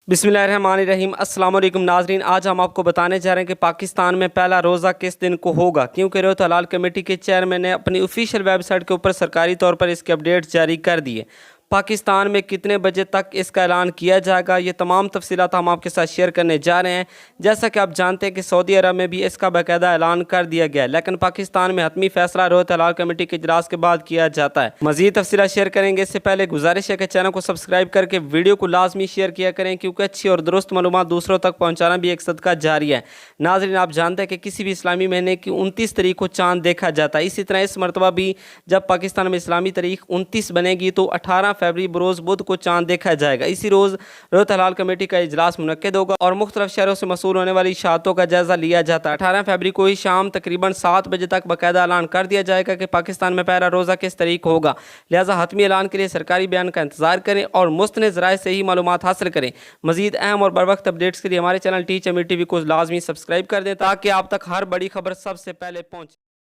बिस्मिल्लाहिर्रहमानिर्रहीम। अस्सलाम वालेकुम नाजरीन, आज हम आपको बताने जा रहे हैं कि पाकिस्तान में पहला रोज़ा किस दिन को होगा, क्योंकि रोज़ा हलाल कमेटी के चेयरमैन ने अपनी ऑफिशियल वेबसाइट के ऊपर सरकारी तौर पर इसके अपडेट्स जारी कर दिए। पाकिस्तान में कितने बजे तक इसका ऐलान किया जाएगा, ये तमाम तफसीलात हम आपके साथ शेयर करने जा रहे हैं। जैसा कि आप जानते हैं कि सऊदी अरब में भी इसका बाकायदा ऐलान कर दिया गया है, लेकिन पाकिस्तान में हतमी फैसला रोज़ा हलाल कमेटी के इजलास के बाद किया जाता है। मज़ीद तफसीलात शेयर करेंगे, इससे पहले गुजारिश है कि चैनल को सब्सक्राइब करके वीडियो को लाजमी शेयर किया करें, क्योंकि अच्छी और दुरुस्त मालूमात दूसरों तक पहुँचाना भी एक सदका जारी है। नाज़रीन, आप जानते हैं कि किसी भी इस्लामी महीने की 29 तारीख को चाँद देखा जाता है। इसी तरह इस मरतबा भी जब पाकिस्तान में इस्लामी तारीख 29 बनेगी तो 18 फरवरी बरोज़ बुध को चाँद देखा जाएगा। इसी रोज़ रोज़ा हलाल कमेटी का इजलास मुनक्किद होगा और मुख्तलिफ शहरों से मसूल होने वाली इशाअतों का जायज़ा लिया जाता है। 18 फरवरी को ही शाम तकरीबन 7 बजे तक बाकायदा ऐलान कर दिया जाएगा कि पाकिस्तान में पहला रोज़ा किस तारीख होगा। लिहाजा हतमी ऐलान के लिए सरकारी बयान का इंतजार करें और मुस्तनिद ज़राए से ही मालूमात हासिल करें। मज़ीद अहम और बरवक्त अपडेट्स के लिए हमारे चैनल टीएचएमई टीवी को लाजमी सब्सक्राइब कर दें, ताकि आप तक हर बड़ी खबर सबसे पहले पहुँचे।